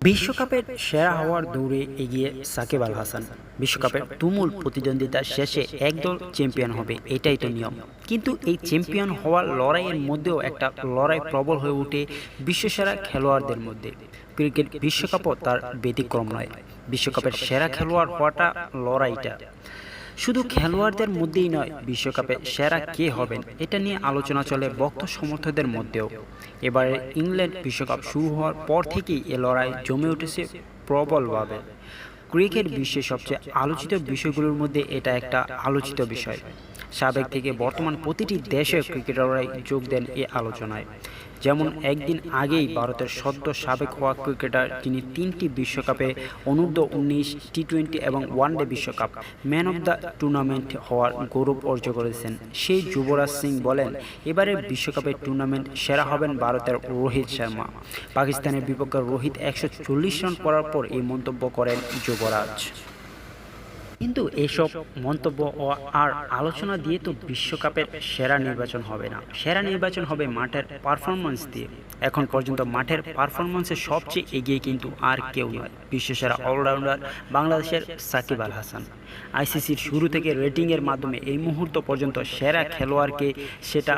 বিশ্বকাপের সেরা হওয়ার দৌড়ে এগিয়ে সাকিব আল হাসান। বিশ্বকাপের তুমুল প্রতিদ্বন্দ্বিতার শেষে একদল চ্যাম্পিয়ন হবে, এটাই তো নিয়ম। কিন্তু এই চ্যাম্পিয়ন হওয়ার লড়াইয়ের মধ্যেও একটা লড়াই প্রবল হয়ে ওঠে বিশ্বসেরা খেলোয়াড়দের মধ্যে। ক্রিকেট বিশ্বকাপও তার ব্যতিক্রম নয়। বিশ্বকাপের সেরা খেলোয়াড় হওয়াটা লড়াইটা শুধু খেলোয়াড়দের মধ্যেই নয়, বিশ্বকাপে সেরা কে হবেন এটা নিয়ে আলোচনা চলে ভক্ত সমর্থকদের মধ্যেও। এবারে ইংল্যান্ড বিশ্বকাপ শুরু হওয়ার পর থেকেই এ লড়াই জমে উঠেছে প্রবলভাবে। ক্রিকেট বিশ্বের সবচেয়ে আলোচিত বিষয়গুলোর মধ্যে এটা একটা আলোচিত বিষয়। সাবেক থেকে বর্তমান প্রতিটি দেশের ক্রিকেটাররাই যোগ দেন এই আলোচনায়। যেমন একদিন আগেই ভারতের সদ্য সাবেক হওয়া ক্রিকেটার, যিনি 3টি বিশ্বকাপে অনূর্ধ্ব-19, টি-20 এবং ওয়ানডে বিশ্বকাপ ম্যান অব দ্য টুর্নামেন্ট হওয়ার গৌরব অর্জন করেছেন, সেই যুবরাজ সিং বলেন এবারের বিশ্বকাপের টুর্নামেন্ট সেরা হবেন ভারতের রোহিত শর্মা। পাকিস্তানের বিপক্ষে রোহিত 140 রান করার পর এই মন্তব্য করেন যুবরাজ। কিন্তু এসব মন্তব্য আর আলোচনা দিয়ে তো বিশ্বকাপের সেরা নির্বাচন হবে না। সেরা নির্বাচন হবে মাঠের পারফরম্যান্স দিয়ে। এখন পর্যন্ত মাঠের পারফরম্যান্সে সবচেয়ে এগিয়ে কিন্তু আর কেউ নয়, বিশ্বসেরা অলরাউন্ডার বাংলাদেশের সাকিব আল হাসান। আইসিসির শুরু থেকে রেটিংয়ের মাধ্যমে এই মুহূর্ত পর্যন্ত সেরা খেলোয়াড়কে সেটা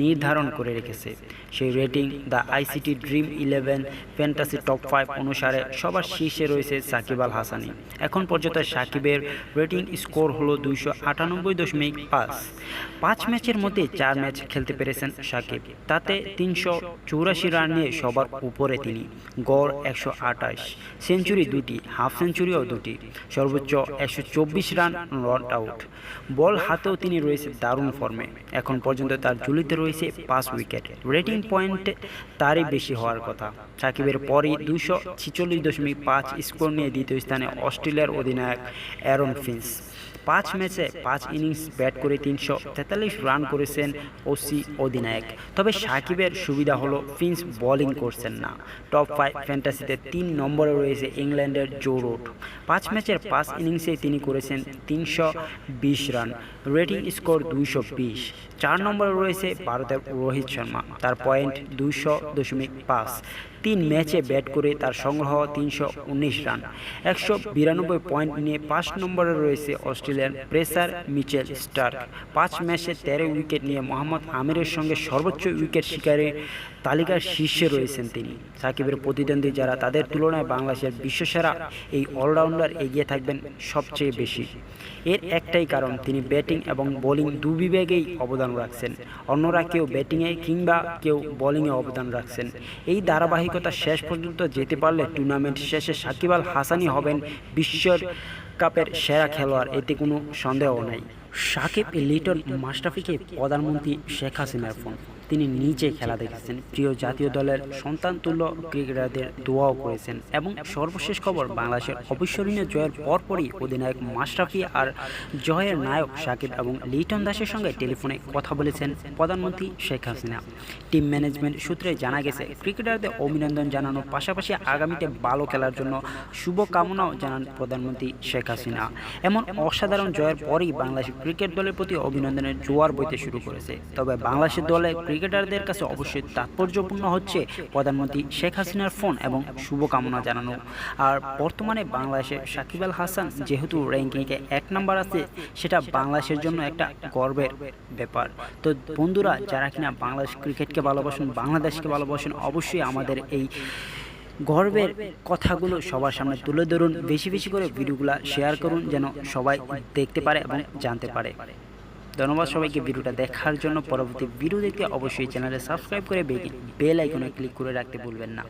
নির্ধারণ করে রেখেছে। সেই rating the ICT dream 11 fantasy top 5 অনুসারে সবার শীর্ষে রয়েছে সাকিব আল হাসানই। এখন পর্যন্ত সাকিবের রেটিং স্কোর হলো 298.5। 5 ম্যাচের মধ্যে 4 ম্যাচ খেলতে পেরেছেন সাকিব, তাতে 384 রান নিয়ে সবার উপরে তিনি। গড় 128, সেঞ্চুরি 2টি, হাফ সেঞ্চুরিও 2টি, সর্বোচ্চ 124 রান নট আউট। বল হাতেও তিনি রয়েছে দারুণ ফর্মে। এখন পর্যন্ত তার ঝুলিতে রয়েছে 5 উইকেট। রেটিং পয়েন্ট তারই বেশি হওয়ার কথা। সাকিবের পরই 246.5 স্কোর নিয়ে দ্বিতীয় স্থানে অস্ট্রেলিয়ার অধিনায়ক অ্যারন ফিঞ্চ। 5 ম্যাচে 5 ইনিংস ব্যাট করে 343 রান করেছেন ওসি অধিনায়ক। তবে সাকিবের সুবিধা হলো ফিঞ্চ বোলিং করছেন না। টপ 5 ফ্যান্টাসিতে 3 নম্বরে রয়েছে ইংল্যান্ডের জো রুট। 5 ম্যাচের 5 ইনিংসে তিনি করেছেন 320 রান, রেটিং স্কোর 220। 4 নম্বরে রয়েছে ভারতের রোহিত শর্মা, তার পয়েন্ট 200.5। 3 ম্যাচে ব্যাট করে তার সংগ্রহ 319 রান, 192 পয়েন্ট নিয়ে 5 নম্বরে রয়েছে অস্ট্রেলিয়ান পেসার মিচেল স্টার্ক। 5 ম্যাচে 13 উইকেট নিয়ে মোহাম্মদ আমিরের সঙ্গে সর্বোচ্চ উইকেট শিকারের তালিকার শীর্ষে রয়েছেন তিনি। সাকিবের প্রতিদ্বন্দ্বী যারা, তাদের তুলনায় বাংলাদেশের বিশ্বসেরা এই অলরাউন্ডার এগিয়ে থাকবেন সবচেয়ে বেশি। এর একটাই কারণ, তিনি ব্যাটিং এবং বোলিং দুবিভাগেই অবদান রাখছেন। অন্যরা কেউ ব্যাটিংয়ে কিংবা কেউ বোলিংয়ে অবদান রাখছেন। এই ধারাবাহিকতা শেষ পর্যন্ত যেতে পারলে টুর্নামেন্ট শেষে সাকিব আল হাসানই হবেন বিশ্বকাপের সেরা খেলোয়াড়, এতে কোনো সন্দেহ নেই। সাকিব লিটন মাশরাফিকে প্রধানমন্ত্রী শেখ হাসিনার ফোন। তিনি নিজে খেলা দেখেছেন, প্রিয় জাতীয় দলের সন্তানতুল্য ক্রিকেটারদের দোয়াও করেছেন এবং সর্বশেষ খবর, বাংলাদেশের অবিস্মরণীয় জয়ের পরপরই অধিনায়ক মাশরাফি আর জয়ের নায়ক সাকিব এবং লিটন দাসের সঙ্গে টেলিফোনে কথা বলেছেন প্রধানমন্ত্রী শেখ হাসিনা। টিম ম্যানেজমেন্ট সূত্রে জানা গেছে, ক্রিকেটারদের অভিনন্দন জানানোর পাশাপাশি আগামীতে ভালো খেলার জন্য শুভকামনাও জানান প্রধানমন্ত্রী শেখ হাসিনা। এমন অসাধারণ জয়ের পরই বাংলাদেশ ক্রিকেট দলের প্রতি অভিনন্দনের জোয়ার বইতে শুরু করেছে। তবে বাংলাদেশের দলে ক্রিকেটারদের কাছে অবশ্যই তাৎপর্যপূর্ণ হচ্ছে প্রধানমন্ত্রী শেখ হাসিনার ফোন এবং শুভকামনা জানানো। আর বর্তমানে বাংলাদেশের সাকিব আল হাসান যেহেতু র্যাঙ্কিংয়ে 1 নাম্বার আছে, সেটা বাংলাদেশের জন্য একটা গর্বের ব্যাপার। তো বন্ধুরা, যারা কিনা বাংলাদেশ ক্রিকেটকে ভালোবাসেন, বাংলাদেশকে ভালোবাসেন, অবশ্যই আমাদের এই গর্বের কথাগুলো সবার সামনে তুলে ধরুন। বেশি বেশি করে ভিডিওগুলো শেয়ার করুন, যেন সবাই দেখতে পারে এবং জানতে পারে। ধন্যবাদ সবাইকে ভিডিওটা দেখার জন্য। পরবর্তী ভিডিও দেখতে অবশ্যই চ্যানেলে সাবস্ক্রাইব করে বেল আইকনে ক্লিক করে রাখতে ভুলবেন না।